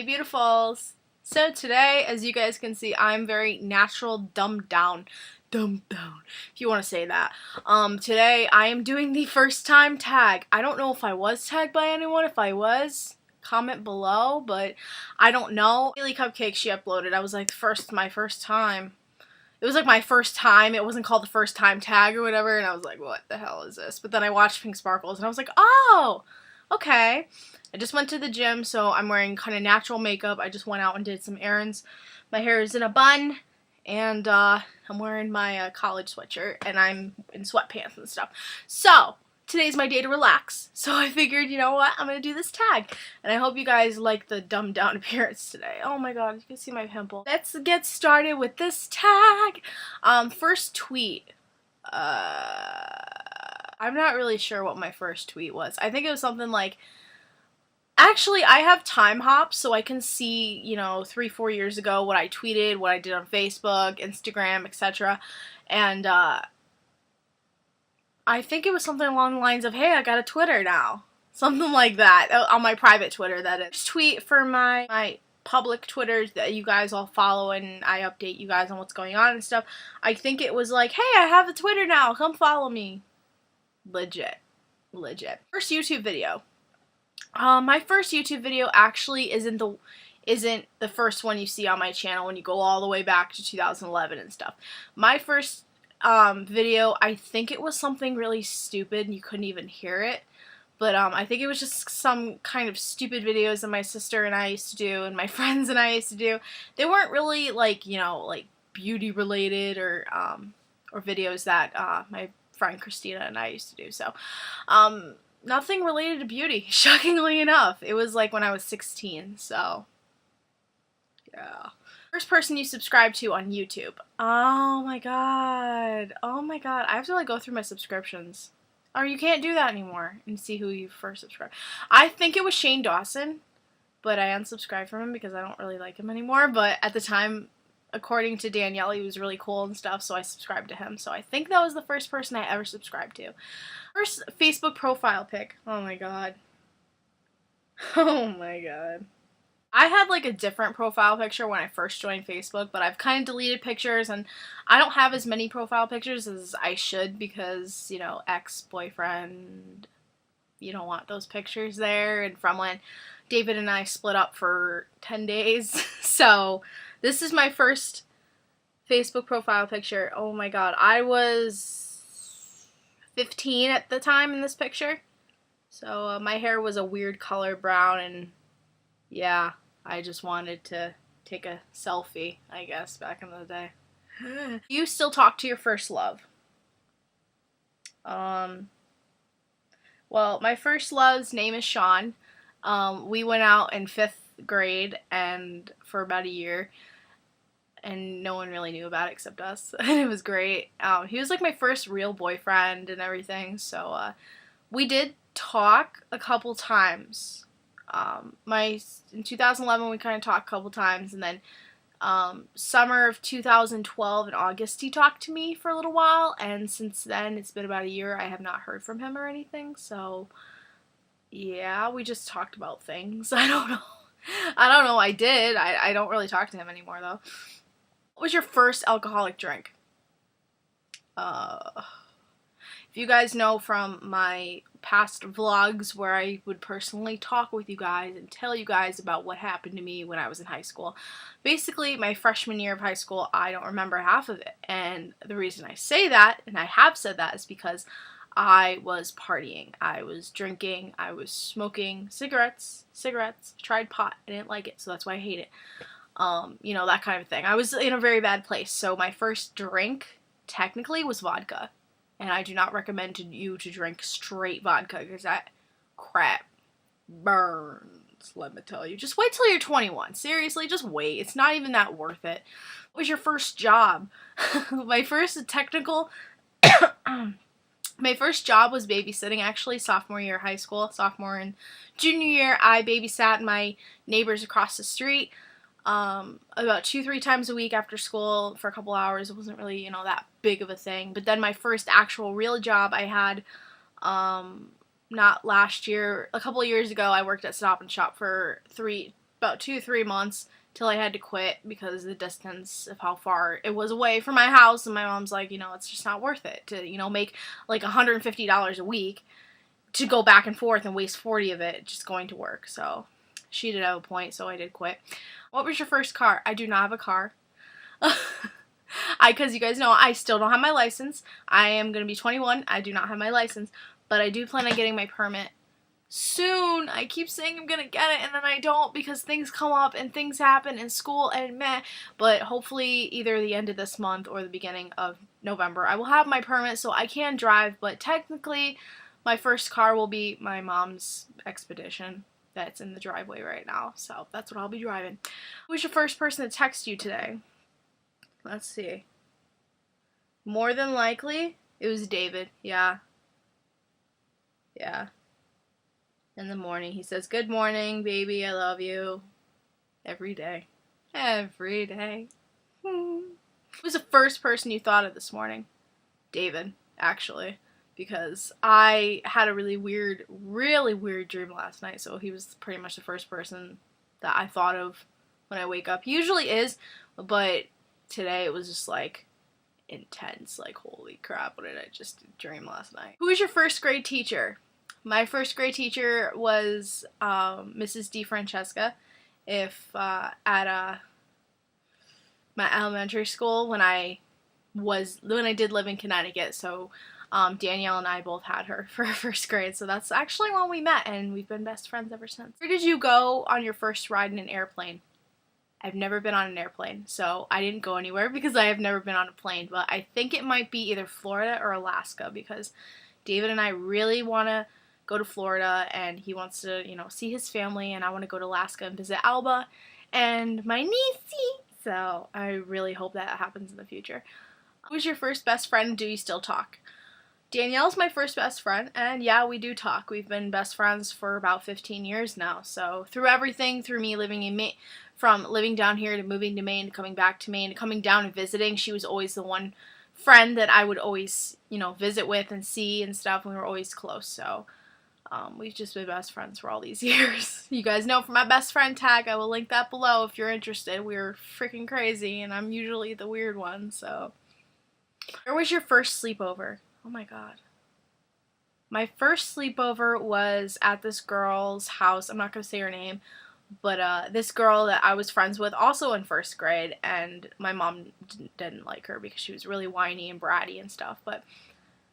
beautifuls! So today, as you guys can see, I'm very natural, dumbed down, if you want to say that. Today I am doing the first time tag. I don't know if I was tagged by anyone. If I was, comment below, but I don't know. Daily Cupcake she uploaded. I was like, my first time. It was like my first time. It wasn't called the first time tag or whatever, and I was like, what the hell is this? But then I watched Pink Sparkles, and I was like, oh, okay. I just went to the gym, so I'm wearing kind of natural makeup. I just went out and did some errands. My hair is in a bun, and I'm wearing my college sweatshirt, and I'm in sweatpants and stuff. So, today's my day to relax. So I figured, you know what, I'm going to do this tag. And I hope you guys like the dumbed down appearance today. Oh my god, you can see my pimple. Let's get started with this tag. First tweet. I'm not really sure what my first tweet was. I think it was something like, actually, I have time hops, so I can see, you know, 3-4 years ago what I tweeted, what I did on Facebook, Instagram, etc. And, I think it was something along the lines of, hey, I got a Twitter now. Something like that. On my private Twitter, that is. Tweet for my public Twitter that you guys all follow, and I update you guys on what's going on and stuff. I think it was like, hey, I have a Twitter now. Come follow me. Legit. First YouTube video. My first YouTube video actually isn't the first one you see on my channel when you go all the way back to 2011 and stuff. My first video, I think it was something really stupid and you couldn't even hear it, but I think it was just some kind of stupid videos that my sister and I used to do and my friends and I used to do. They weren't really like, you know, like beauty related or videos that my friend Christina and I used to do. So nothing related to beauty, shockingly enough. It was like when I was 16, so yeah. First person you subscribe to on YouTube. Oh my god. Oh my god. I have to like go through my subscriptions. Or you can't do that anymore and see who you first subscribed. I think it was Shane Dawson, but I unsubscribed from him because I don't really like him anymore. But at the time, according to Danielle, he was really cool and stuff, so I subscribed to him. So I think that was the first person I ever subscribed to. First Facebook profile pic. Oh my god. Oh my god. I had like a different profile picture when I first joined Facebook, but I've kind of deleted pictures, and I don't have as many profile pictures as I should because, you know, ex-boyfriend, you don't want those pictures there, and from when David and I split up for 10 days. So this is my first Facebook profile picture. Oh my god, I was 15 at the time in this picture. So my hair was a weird color, brown, and yeah, I just wanted to take a selfie, I guess, back in the day. You still talk to your first love? Well, my first love's name is Sean. We went out in 5th grade and for about a year, and no one really knew about it except us. And it was great. He was like my first real boyfriend and everything, so we did talk a couple times. In 2011 we kind of talked a couple times, and then summer of 2012 in August he talked to me for a little while, and since then it's been about a year. I have not heard from him or anything, so yeah, we just talked about things. I don't know. I did. I don't really talk to him anymore though. What was your first alcoholic drink? If you guys know from my past vlogs where I would personally talk with you guys and tell you guys about what happened to me when I was in high school. Basically, my freshman year of high school, I don't remember half of it. And the reason I say that, and I have said that, is because I was partying. I was drinking. I was smoking cigarettes. Tried pot. I didn't like it, so that's why I hate it. You know, that kind of thing. I was in a very bad place. So my first drink, technically, was vodka. And I do not recommend you to drink straight vodka, because that crap burns, let me tell you. Just wait till you're 21. Seriously, just wait. It's not even that worth it. What was your first job? My first my first job was babysitting, actually, sophomore year of high school. Sophomore and junior year, I babysat my neighbors across the street. About 2-3 times a week after school for a couple hours. It wasn't really, you know, that big of a thing. But then my first actual real job I had, not last year, a couple of years ago, I worked at Stop and Shop for about 2-3 months till I had to quit because of the distance of how far it was away from my house. And my mom's like, it's just not worth it to, make like $150 a week to go back and forth and waste 40 of it just going to work. So she did have a point, so I did quit. What was your first car? I do not have a car. Because you guys know, I still don't have my license. I am going to be 21. I do not have my license, but I do plan on getting my permit soon. I keep saying I'm going to get it, and then I don't because things come up and things happen in school and meh. But hopefully either the end of this month or the beginning of November, I will have my permit so I can drive. But technically, my first car will be my mom's Expedition that's in the driveway right now. So that's what I'll be driving. Who was your first person to text you today? Let's see. More than likely, it was David. Yeah. In the morning. He says, "Good morning, baby. I love you." Every day. Every day. Who was the first person you thought of this morning? David, actually. Because I had a really weird dream last night. So he was pretty much the first person that I thought of when I wake up. He usually is, but today it was just like intense, like holy crap, what did I just dream last night? Who was your first grade teacher? My first grade teacher was Mrs. DeFrancesca at my elementary school when I did live in Connecticut. So Danielle and I both had her for first grade, so that's actually when we met, and we've been best friends ever since. Where did you go on your first ride in an airplane? I've never been on an airplane, so I didn't go anywhere because I have never been on a plane, but I think it might be either Florida or Alaska because David and I really want to go to Florida, and he wants to, see his family, and I want to go to Alaska and visit Alba and my niecey, so I really hope that happens in the future. Who's your first best friend, and do you still talk? Danielle's my first best friend, and yeah, we do talk. We've been best friends for about 15 years now, so through everything, through me living in Maine, from living down here to moving to Maine, to coming back to Maine, to coming down and visiting, she was always the one friend that I would always, visit with and see and stuff, and we were always close, so we've just been best friends for all these years. You guys know for my best friend tag, I will link that below if you're interested. We're freaking crazy, and I'm usually the weird one, so. Where was your first sleepover? Oh my god. My first sleepover was at this girl's house. I'm not going to say her name, but this girl that I was friends with also in first grade, and my mom didn't like her because she was really whiny and bratty and stuff, but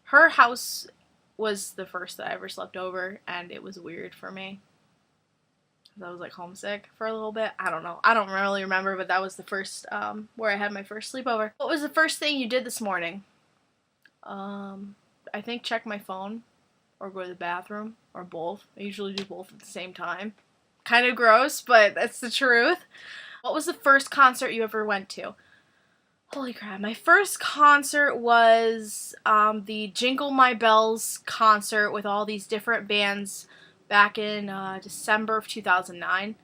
her house was the first that I ever slept over, and it was weird for me. I was like homesick for a little bit. I don't know. I don't really remember, but that was the first where I had my first sleepover. What was the first thing you did this morning? I think check my phone or go to the bathroom or both. I usually do both at the same time. Kind of gross, but that's the truth. What was the first concert you ever went to? Holy crap. My first concert was the Jingle My Bells concert with all these different bands back in December of 2009.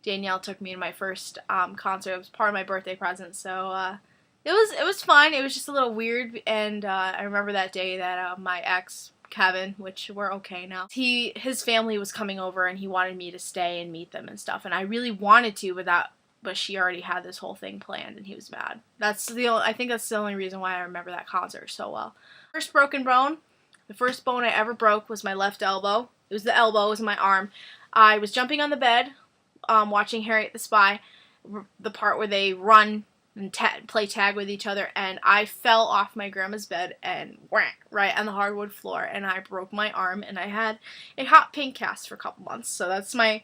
Danielle took me to my first concert. It was part of my birthday present, so it was fun. It was just a little weird, and I remember that day that my ex, Kevin, which we're okay now, his family was coming over, and he wanted me to stay and meet them and stuff, and I really wanted to, but she already had this whole thing planned, and he was mad. I think that's the only reason why I remember that concert so well. First broken bone. The first bone I ever broke was my left elbow. It was the elbow, it was my arm. I was jumping on the bed, watching Harriet the Spy, the part where they run and play tag with each other, and I fell off my grandma's bed and whack right on the hardwood floor, and I broke my arm, and I had a hot pink cast for a couple months. So that's my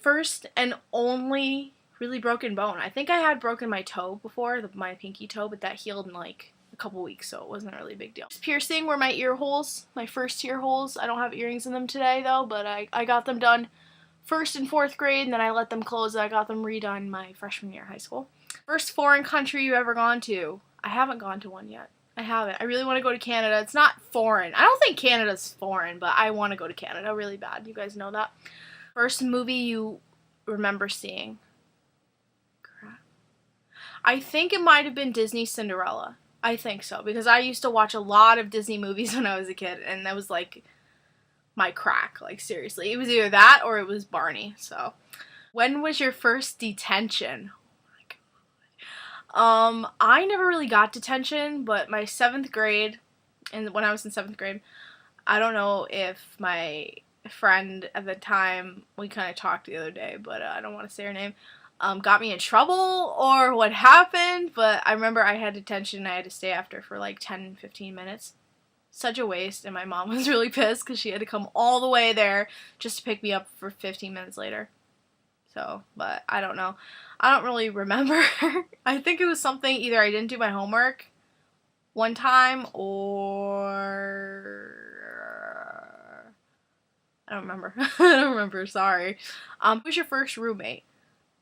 first and only really broken bone. I think I had broken my toe before, my pinky toe, but that healed in like a couple weeks, so it wasn't really a big deal. Piercing were my ear holes, my first ear holes. I don't have earrings in them today though, but I got them done first and fourth grade, and then I let them close. I got them redone my freshman year of high school. First foreign country you ever gone to? I haven't gone to one yet. I haven't. I really want to go to Canada. It's not foreign. I don't think Canada's foreign, but I want to go to Canada really bad. You guys know that. First movie you remember seeing? Crap. I think it might have been Disney Cinderella. I think so, because I used to watch a lot of Disney movies when I was a kid, and that was like my crack, like seriously. It was either that or it was Barney, so. When was your first detention? I never really got detention, but my 7th grade, and when I was in 7th grade, I don't know if my friend at the time, we kind of talked the other day, but I don't want to say her name, got me in trouble or what happened, but I remember I had detention and I had to stay after for like 10-15 minutes. Such a waste, and my mom was really pissed because she had to come all the way there just to pick me up for 15 minutes later. So, but I don't know. I don't really remember. I think it was something, either I didn't do my homework one time, or I don't remember. I don't remember, sorry. Who was your first roommate?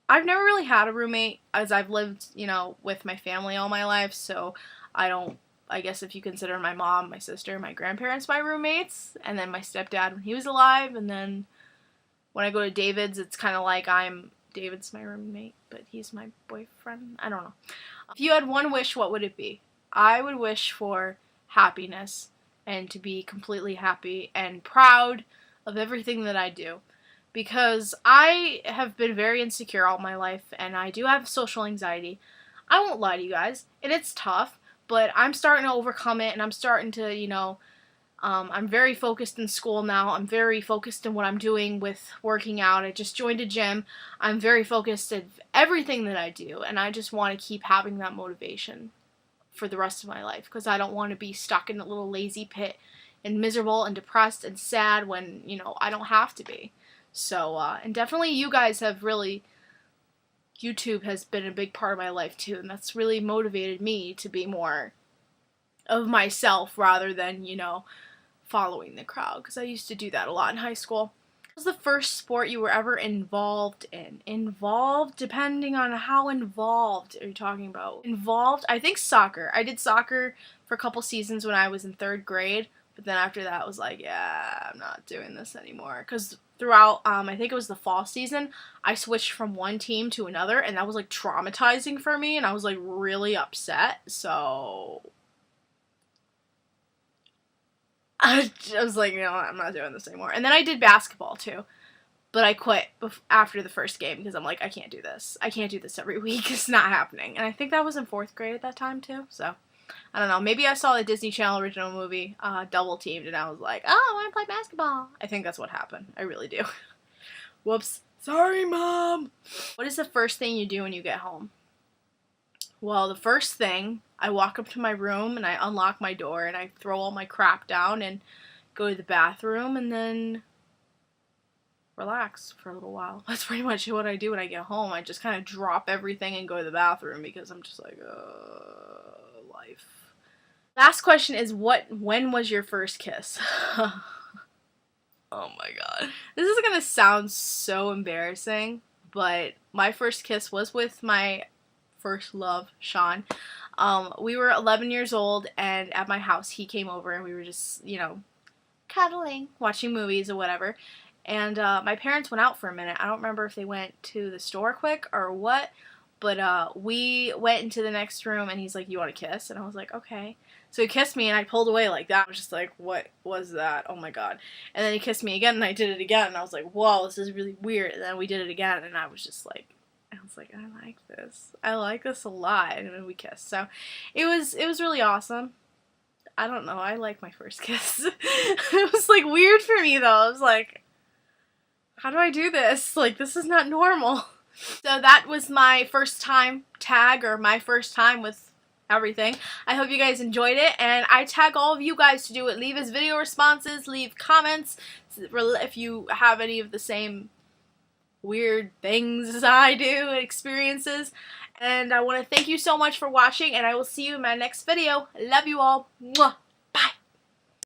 I've never really had a roommate, as I've lived, you know, with my family all my life, so I guess if you consider my mom, my sister, my grandparents my roommates, and then my stepdad when he was alive, and then when I go to David's, it's kind of like David's my roommate, but he's my boyfriend. I don't know. If you had one wish, what would it be? I would wish for happiness, and to be completely happy and proud of everything that I do. Because I have been very insecure all my life, and I do have social anxiety. I won't lie to you guys, and it's tough, but I'm starting to overcome it, and I'm starting to, you know, I'm very focused in school now. I'm very focused in what I'm doing with working out. I just joined a gym. I'm very focused in everything that I do, and I just want to keep having that motivation for the rest of my life, because I don't want to be stuck in a little lazy pit and miserable and depressed and sad when, you know, I don't have to be. So, and definitely you guys have really, YouTube has been a big part of my life too, and that's really motivated me to be more of myself rather than, you know, following the crowd, because I used to do that a lot in high school. What was the first sport you were ever involved in? Involved, depending on how involved are you talking about. Involved, I think soccer. I did soccer for a couple seasons when I was in 3rd grade, but then after that I was like, yeah, I'm not doing this anymore, because throughout, I think it was the fall season, I switched from one team to another, and that was like traumatizing for me, and I was like really upset, so I was like, you know what, I'm not doing this anymore. And then I did basketball too, but I quit after the first game because I'm like, I can't do this. I can't do this every week. It's not happening. And I think that was in 4th grade at that time too, so I don't know. Maybe I saw the Disney Channel original movie, Double Teamed, and I was like, oh, I want to play basketball. I think that's what happened. I really do. Whoops. Sorry, Mom. What is the first thing you do when you get home? Well, the first thing, I walk up to my room and I unlock my door and I throw all my crap down and go to the bathroom and then relax for a little while. That's pretty much what I do when I get home. I just kind of drop everything and go to the bathroom because I'm just like, life. Last question is, when was your first kiss? Oh my god. This is gonna sound so embarrassing, but my first kiss was with my first love, Sean. We were 11 years old, and at my house he came over and we were just, you know, cuddling, watching movies or whatever. And my parents went out for a minute. I don't remember if they went to the store quick or what, but we went into the next room and he's like, you want a kiss? And I was like, okay. So he kissed me and I pulled away like that. I was just like, what was that? Oh my god. And then he kissed me again and I did it again and I was like, whoa, this is really weird. And then we did it again and I was like, I like this. I like this a lot. And then we kissed. So it was really awesome. I don't know. I like my first kiss. It was like weird for me though. I was like, how do I do this? Like, this is not normal. So that was my first time tag, or my first time with everything. I hope you guys enjoyed it, and I tag all of you guys to do it. Leave us video responses, leave comments if you have any of the same weird things as I do, experiences. And I want to thank you so much for watching, and I will see you in my next video. Love you all. Mwah.